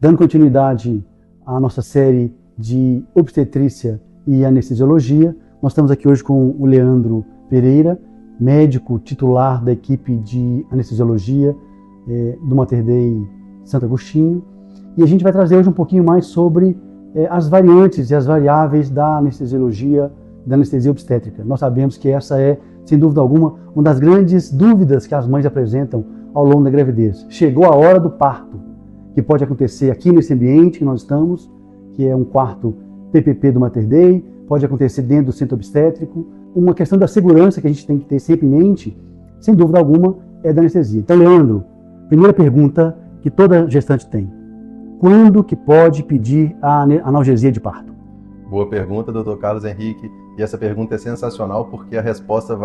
Dando continuidade à nossa série de obstetrícia e anestesiologia, nós estamos aqui hoje com o Leandro Pereira, médico titular da equipe de anestesiologia do Mater Dei Santo Agostinho, e a gente vai trazer hoje um pouquinho mais sobre as variantes e as variáveis da anestesiologia, da anestesia obstétrica. Nós sabemos que essa é, sem dúvida alguma, uma das grandes dúvidas que as mães apresentam ao longo da gravidez. Chegou a hora do parto, que pode acontecer aqui nesse ambiente que nós estamos, que é um quarto PPP do Mater Dei, pode acontecer dentro do centro obstétrico. Uma questão da segurança que a gente tem que ter sempre em mente, sem dúvida alguma, é da anestesia. Então, Leandro, primeira pergunta que toda gestante tem: quando que pode pedir a analgesia de parto? Boa pergunta, Dr. Carlos Henrique. E essa pergunta é sensacional porque a resposta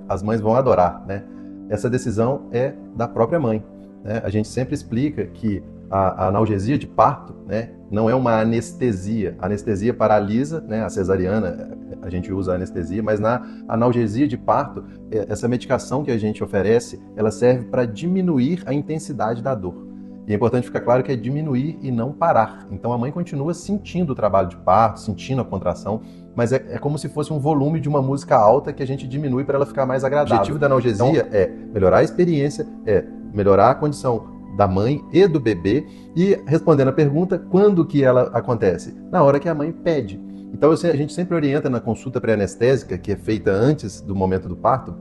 as mães vão adorar, né? Essa decisão é da própria mãe, né? A gente sempre explica que a analgesia de parto, né, não é uma anestesia. A anestesia paralisa, né, a cesariana, a gente usa a anestesia, mas na analgesia de parto, essa medicação que a gente oferece, ela serve para diminuir a intensidade da dor. E é importante ficar claro que é diminuir e não parar. Então a mãe continua sentindo o trabalho de parto, sentindo a contração, mas é como se fosse um volume de uma música alta que a gente diminui para ela ficar mais agradável. O objetivo da analgesia é melhorar a experiência, é melhorar a condição da mãe e do bebê. E respondendo a pergunta, quando que ela acontece? Na hora que a mãe pede. Então a gente sempre orienta na consulta pré-anestésica, que é feita antes do momento do parto,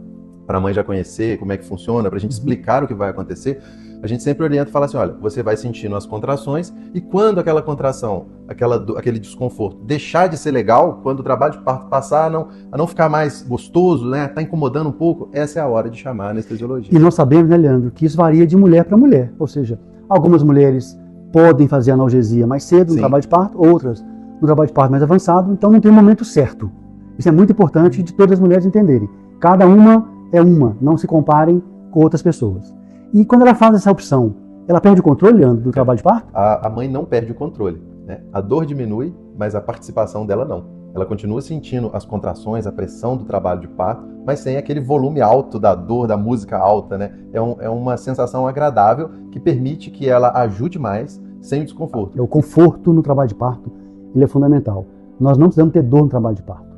para a mãe já conhecer como é que funciona, para a gente explicar o que vai acontecer. A gente sempre orienta e fala assim: olha, você vai sentindo as contrações, e quando aquela contração, aquele desconforto deixar de ser legal, quando o trabalho de parto passar a não ficar mais gostoso, né, tá incomodando um pouco, essa é a hora de chamar a anestesiologia. E nós sabemos, né, Leandro, que isso varia de mulher para mulher, ou seja, algumas mulheres podem fazer analgesia mais cedo no trabalho de parto, outras no trabalho de parto mais avançado, então não tem um momento certo. Isso é muito importante de todas as mulheres entenderem. Cada uma é uma, não se comparem com outras pessoas. E quando ela faz essa opção, ela perde o controle, Leandro, do trabalho de parto? A mãe não perde o controle, né? A dor diminui, mas a participação dela não. Ela continua sentindo as contrações, a pressão do trabalho de parto, mas sem aquele volume alto da dor, da música alta, né? É uma sensação agradável que permite que ela ajude mais sem o desconforto. O conforto no trabalho de parto, ele é fundamental. Nós não precisamos ter dor no trabalho de parto.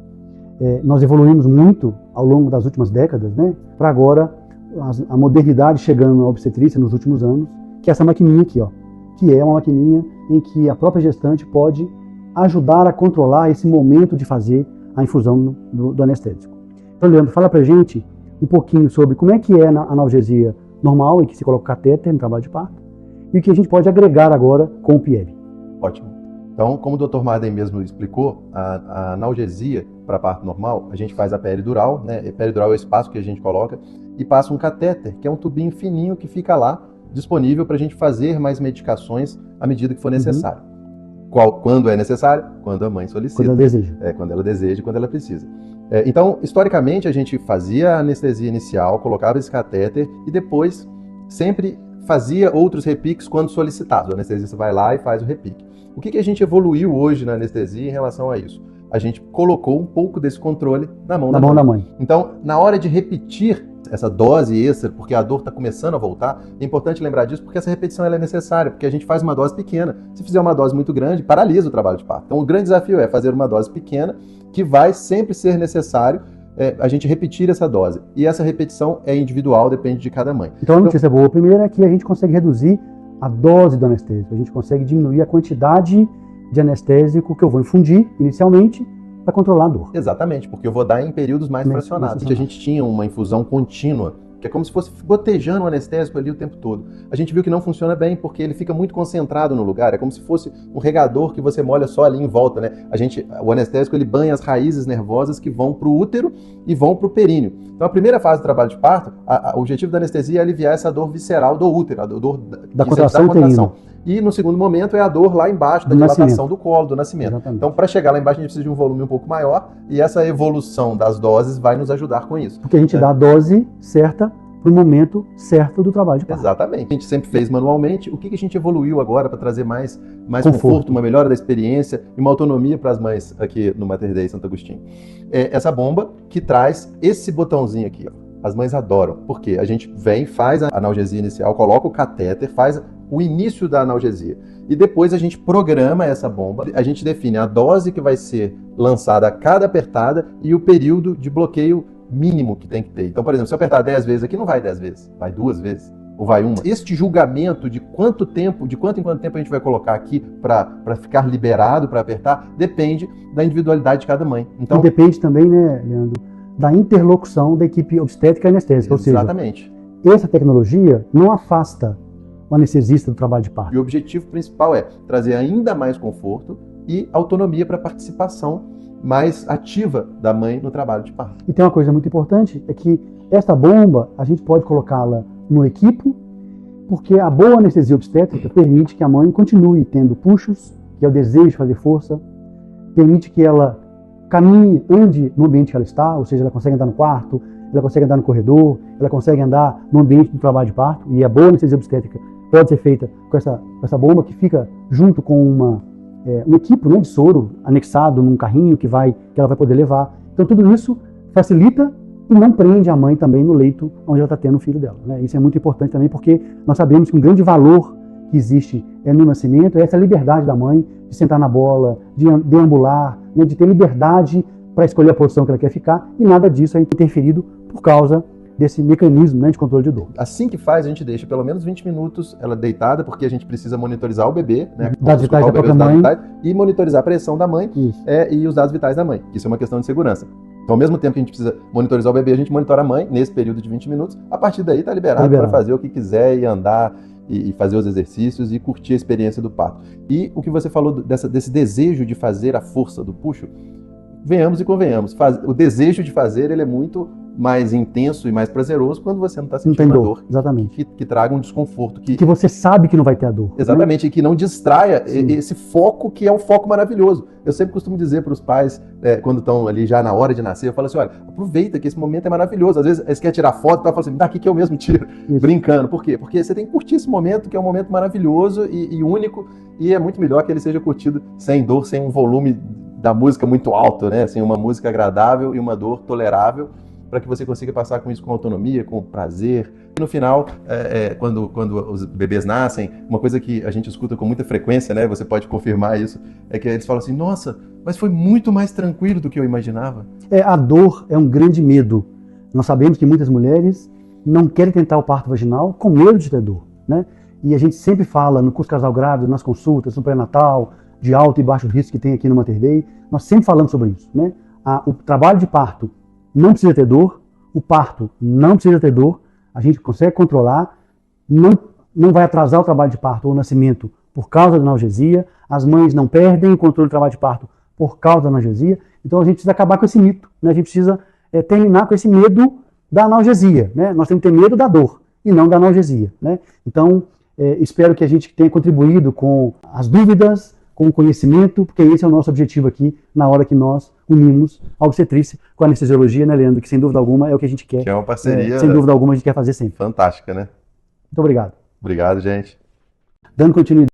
Nós evoluímos muito ao longo das últimas décadas, né? Para agora a modernidade chegando na obstetrícia nos últimos anos, que é essa maquininha aqui, ó, que é uma maquininha em que a própria gestante pode ajudar a controlar esse momento de fazer a infusão do anestésico. Então, Leandro, fala pra gente um pouquinho sobre como é que é na analgesia normal, em que se coloca o catéter no trabalho de parto, e o que a gente pode agregar agora com o PIEV. Ótimo. Então, como o Dr. Marden mesmo explicou, a analgesia para parto normal, a gente faz a peridural, né? A peridural é o espaço que a gente coloca, e passa um catéter, que é um tubinho fininho que fica lá, disponível para a gente fazer mais medicações à medida que for necessário. Quando é necessário? Quando a mãe solicita. Quando ela deseja. Quando ela deseja e quando ela precisa. Então, historicamente, a gente fazia a anestesia inicial, colocava esse catéter e depois sempre fazia outros repiques quando solicitado. O anestesista vai lá e faz o repique. O que a gente evoluiu hoje na anestesia em relação a isso? A gente colocou um pouco desse controle na mão da mãe. Então, na hora de repetir essa dose extra, porque a dor está começando a voltar, é importante lembrar disso, porque essa repetição ela é necessária, porque a gente faz uma dose pequena. Se fizer uma dose muito grande, paralisa o trabalho de parto. Então, o grande desafio é fazer uma dose pequena, que vai sempre ser necessário a gente repetir essa dose. E essa repetição é individual, depende de cada mãe. Então, a notícia boa, primeiro, é que a gente consegue reduzir a dose do anestésico, a gente consegue diminuir a quantidade de anestésico que eu vou infundir inicialmente para controlar a dor. Exatamente, porque eu vou dar em períodos mais fracionados. A gente tinha uma infusão contínua, que é como se fosse gotejando o anestésico ali o tempo todo. A gente viu que não funciona bem, porque ele fica muito concentrado no lugar, é como se fosse um regador que você molha só ali em volta, né? O anestésico ele banha as raízes nervosas que vão para o útero e vão para o períneo. Então a primeira fase do trabalho de parto, o objetivo da anestesia é aliviar essa dor visceral do útero, a dor da contração. E no segundo momento é a dor lá embaixo, da dilatação do colo, do nascimento. Exatamente. Então, para chegar lá embaixo, a gente precisa de um volume um pouco maior, e essa evolução das doses vai nos ajudar com isso. Porque a gente dá a dose certa para o momento certo do trabalho de parto. Exatamente. A gente sempre fez manualmente. O que a gente evoluiu agora para trazer mais conforto, uma melhora da experiência e uma autonomia para as mães aqui no Mater Dei Santo Agostinho? Essa bomba que traz esse botãozinho aqui, ó. As mães adoram, porque a gente vem, faz a analgesia inicial, coloca o catéter, faz o início da analgesia. E depois a gente programa essa bomba, a gente define a dose que vai ser lançada a cada apertada e o período de bloqueio mínimo que tem que ter. Então, por exemplo, se eu apertar 10 vezes aqui, não vai 10 vezes, vai 2 vezes, ou vai uma. Este julgamento de quanto tempo, de quanto em quanto tempo a gente vai colocar aqui para ficar liberado para apertar, depende da individualidade de cada mãe. Então, e depende também, né, Leandro, da interlocução da equipe obstétrica e anestésica. Exatamente. Ou seja, essa tecnologia não afasta o anestesista do trabalho de parto. E o objetivo principal é trazer ainda mais conforto e autonomia para a participação mais ativa da mãe no trabalho de parto. E tem uma coisa muito importante, é que essa bomba, a gente pode colocá-la no equipo, porque a boa anestesia obstétrica permite que a mãe continue tendo puxos, que é o desejo de fazer força, permite que ela caminhe, ande no ambiente que ela está, ou seja, ela consegue andar no quarto, ela consegue andar no corredor, ela consegue andar no ambiente do trabalho de parto, e a boa anestesia obstétrica pode ser feita com essa bomba que fica junto com um equipo, né, de soro anexado num carrinho que ela vai poder levar. Então tudo isso facilita e não prende a mãe também no leito onde ela está tendo o filho dela, né? Isso é muito importante também, porque nós sabemos que um grande valor que existe no nascimento é essa liberdade da mãe de sentar na bola, de deambular, né, de ter liberdade para escolher a posição que ela quer ficar, e nada disso é interferido por causa desse mecanismo, né, de controle de dor. Assim que faz, a gente deixa pelo menos 20 minutos ela deitada, porque a gente precisa monitorizar o bebê, né, dados vitais da própria mãe, e monitorizar a pressão da mãe e os dados vitais da mãe. Isso é uma questão de segurança. Então, ao mesmo tempo que a gente precisa monitorizar o bebê, a gente monitora a mãe nesse período de 20 minutos. A partir daí está liberado para fazer o que quiser e andar e fazer os exercícios e curtir a experiência do parto. E o que você falou desse desejo de fazer a força do puxo, venhamos e convenhamos. O desejo de fazer ele é muito mais intenso e mais prazeroso quando você não está sentindo a dor. Exatamente. Que traga um desconforto. Que você sabe que não vai ter a dor. Exatamente, né? E que não distraia esse foco que é um foco maravilhoso. Eu sempre costumo dizer para os pais, quando estão ali já na hora de nascer, eu falo assim, olha, aproveita que esse momento é maravilhoso. Às vezes eles querem tirar foto e falam assim, daqui que eu mesmo tiro, brincando. Por quê? Porque você tem que curtir esse momento, que é um momento maravilhoso e único, e é muito melhor que ele seja curtido sem dor, sem um volume da música muito alto, né? Assim, uma música agradável e uma dor tolerável, para que você consiga passar com isso com autonomia, com prazer. E no final, quando os bebês nascem, uma coisa que a gente escuta com muita frequência, né, você pode confirmar isso, é que eles falam assim, nossa, mas foi muito mais tranquilo do que eu imaginava. A dor é um grande medo. Nós sabemos que muitas mulheres não querem tentar o parto vaginal com medo de ter dor, né? E a gente sempre fala no curso Casal Grávido, nas consultas, no pré-natal, de alto e baixo risco que tem aqui no Mater Dei, nós sempre falamos sobre isso, né? O trabalho de parto não precisa ter dor, o parto não precisa ter dor, a gente consegue controlar, não vai atrasar o trabalho de parto ou o nascimento por causa da analgesia, as mães não perdem o controle do trabalho de parto por causa da analgesia, então a gente precisa acabar com esse mito, né? A gente precisa terminar com esse medo da analgesia, né? Nós temos que ter medo da dor e não da analgesia, né? Então, espero que a gente tenha contribuído com as dúvidas, com o conhecimento, porque esse é o nosso objetivo aqui, na hora que nós unimos a obstetrícia com a anestesiologia, né, Leandro? Que sem dúvida alguma é o que a gente quer. Que é uma parceria. Sem dúvida alguma a gente quer fazer sempre. Fantástica, né? Muito obrigado. Obrigado, gente. Dando continuidade.